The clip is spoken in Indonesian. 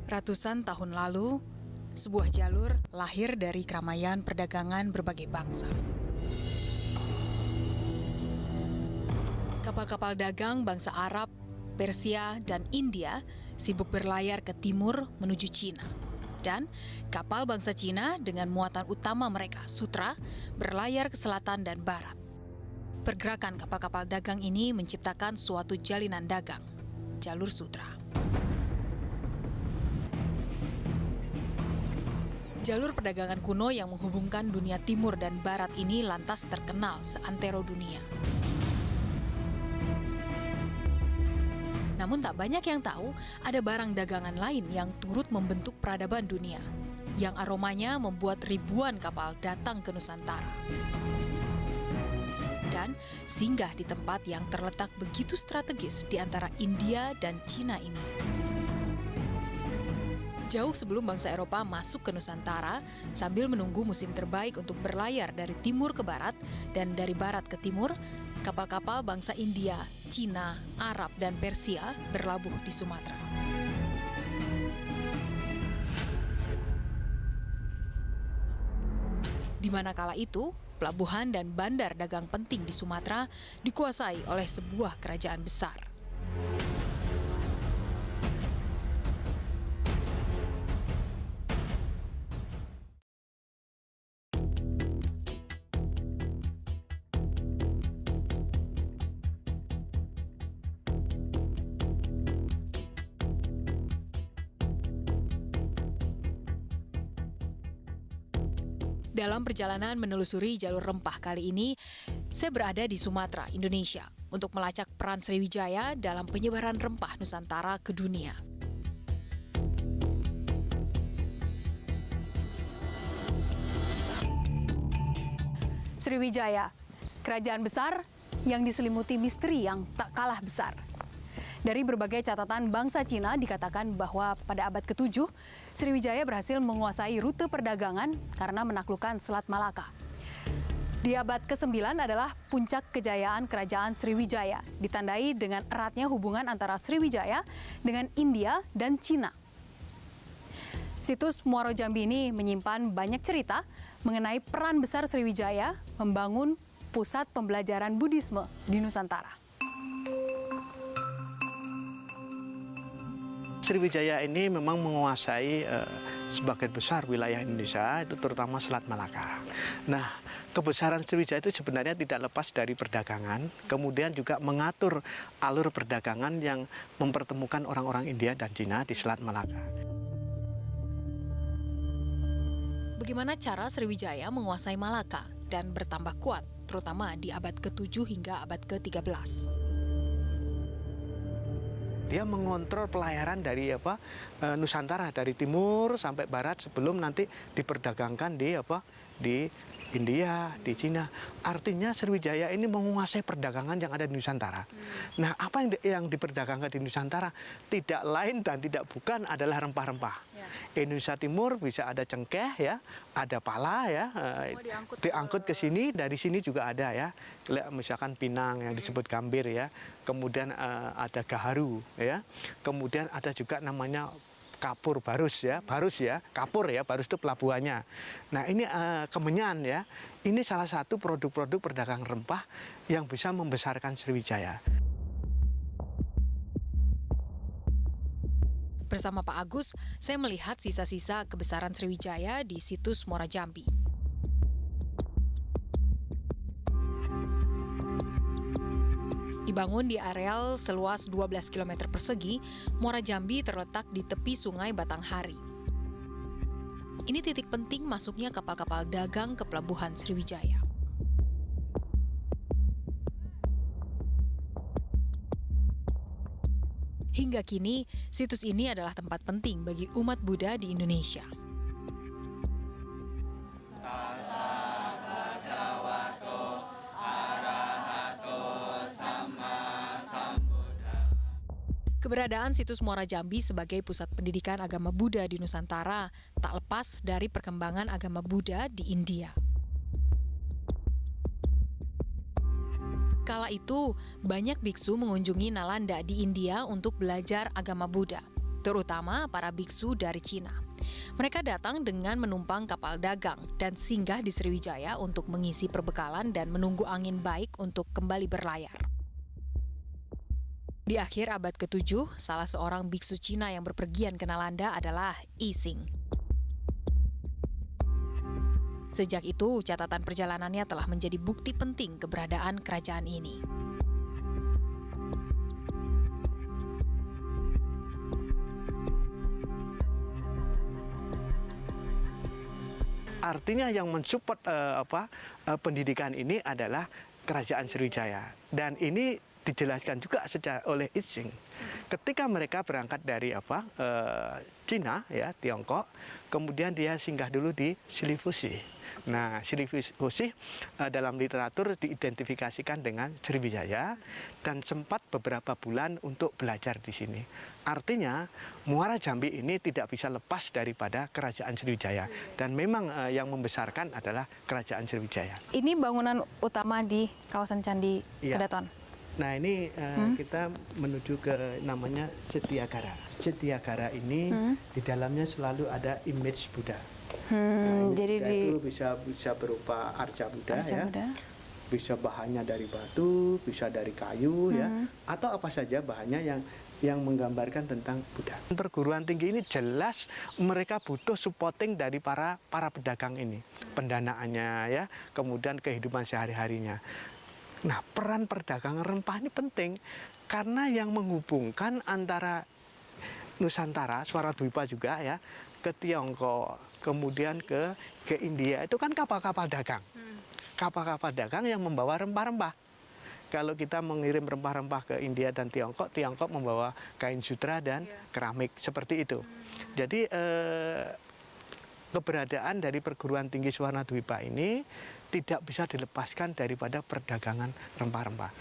Ratusan tahun lalu, sebuah jalur lahir dari keramaian perdagangan berbagai bangsa. Kapal-kapal dagang bangsa Arab, Persia, dan India sibuk berlayar ke timur menuju Cina. Dan kapal bangsa Cina dengan muatan utama mereka, sutra, berlayar ke selatan dan barat. Pergerakan kapal-kapal dagang ini menciptakan suatu jalinan dagang, jalur sutra. Jalur perdagangan kuno yang menghubungkan dunia timur dan barat ini lantas terkenal seantero dunia. Namun tak banyak yang tahu ada barang dagangan lain yang turut membentuk peradaban dunia, yang aromanya membuat ribuan kapal datang ke Nusantara. Dan singgah di tempat yang terletak begitu strategis di antara India dan Cina ini. Jauh sebelum bangsa Eropa masuk ke Nusantara, sambil menunggu musim terbaik untuk berlayar dari timur ke barat dan dari barat ke timur, kapal-kapal bangsa India, Cina, Arab, dan Persia berlabuh di Sumatera. Di mana kala itu, pelabuhan dan bandar dagang penting di Sumatera dikuasai oleh sebuah kerajaan besar. Dalam perjalanan menelusuri jalur rempah kali ini, saya berada di Sumatera, Indonesia, untuk melacak peran Sriwijaya dalam penyebaran rempah Nusantara ke dunia. Sriwijaya, kerajaan besar yang diselimuti misteri yang tak kalah besar. Dari berbagai catatan bangsa Cina dikatakan bahwa pada abad ke-7, Sriwijaya berhasil menguasai rute perdagangan karena menaklukkan Selat Malaka. Di abad ke-9 adalah puncak kejayaan kerajaan Sriwijaya, ditandai dengan eratnya hubungan antara Sriwijaya dengan India dan Cina. Situs Muaro Jambi ini menyimpan banyak cerita mengenai peran besar Sriwijaya membangun pusat pembelajaran Buddhisme di Nusantara. Sriwijaya ini memang menguasai sebagian besar wilayah Indonesia, itu terutama Selat Malaka. Nah, kebesaran Sriwijaya itu sebenarnya tidak lepas dari perdagangan, kemudian juga mengatur alur perdagangan yang mempertemukan orang-orang India dan Cina di Selat Malaka. Bagaimana cara Sriwijaya menguasai Malaka dan bertambah kuat, terutama di abad ke-7 hingga abad ke-13? Dia mengontrol pelayaran dari Nusantara, dari timur sampai barat sebelum nanti diperdagangkan di India, di Cina. Artinya Sriwijaya ini menguasai perdagangan yang ada di Nusantara. Nah, apa yang diperdagangkan di Nusantara tidak lain dan tidak bukan adalah rempah-rempah. Indonesia Timur bisa ada cengkeh ya, ada pala ya, diangkut ke sini, dari sini juga ada ya. Misalkan pinang yang disebut gambir ya. Kemudian ada gaharu ya. Kemudian ada juga namanya kapur barus ya, kapur ya, barus itu pelabuhannya. Nah ini kemenyan ya, ini salah satu produk-produk perdagangan rempah yang bisa membesarkan Sriwijaya. Bersama Pak Agus, saya melihat sisa-sisa kebesaran Sriwijaya di situs Muara Jambi. Dibangun di areal seluas 12 km persegi, Muara Jambi terletak di tepi sungai Batanghari. Ini titik penting masuknya kapal-kapal dagang ke pelabuhan Sriwijaya. Hingga kini, situs ini adalah tempat penting bagi umat Buddha di Indonesia. Keberadaan situs Muara Jambi sebagai pusat pendidikan agama Buddha di Nusantara tak lepas dari perkembangan agama Buddha di India. Kala itu, banyak biksu mengunjungi Nalanda di India untuk belajar agama Buddha, terutama para biksu dari Cina. Mereka datang dengan menumpang kapal dagang dan singgah di Sriwijaya untuk mengisi perbekalan dan menunggu angin baik untuk kembali berlayar. Di akhir abad ke-7, salah seorang biksu Cina yang berpergian ke Nalanda adalah Ising. Sejak itu, catatan perjalanannya telah menjadi bukti penting keberadaan kerajaan ini. Artinya yang mensupport pendidikan ini adalah Kerajaan Sriwijaya, dan ini dijelaskan juga oleh Ising. Ketika mereka berangkat dari Cina, ya Tiongkok, kemudian dia singgah dulu di Srifusi. Nah, Srifusi dalam literatur diidentifikasikan dengan Sriwijaya dan sempat beberapa bulan untuk belajar di sini. Artinya, Muara Jambi ini tidak bisa lepas daripada Kerajaan Sriwijaya, dan memang yang membesarkan adalah Kerajaan Sriwijaya. Ini bangunan utama di kawasan Candi Kedaton. Nah, ini kita menuju ke namanya Setyagara. Setyagara ini di dalamnya selalu ada image Buddha. Nah, jadi itu bisa berupa arca Buddha, ya. Bisa bahannya dari batu, bisa dari kayu, ya, atau apa saja bahannya yang menggambarkan tentang Buddha. Perguruan tinggi ini jelas mereka butuh supporting dari para pedagang ini, pendanaannya, ya, kemudian kehidupan sehari-harinya. Nah, peran perdagangan rempah ini penting karena yang menghubungkan antara Nusantara, Swaradwipa juga, ya, ke Tiongkok, kemudian ke India, itu kan kapal-kapal dagang. Kapal-kapal dagang yang membawa rempah-rempah. Kalau kita mengirim rempah-rempah ke India dan Tiongkok, Tiongkok membawa kain sutra dan keramik, seperti itu. Jadi keberadaan dari perguruan tinggi Swaradwipa ini tidak bisa dilepaskan daripada perdagangan rempah-rempah.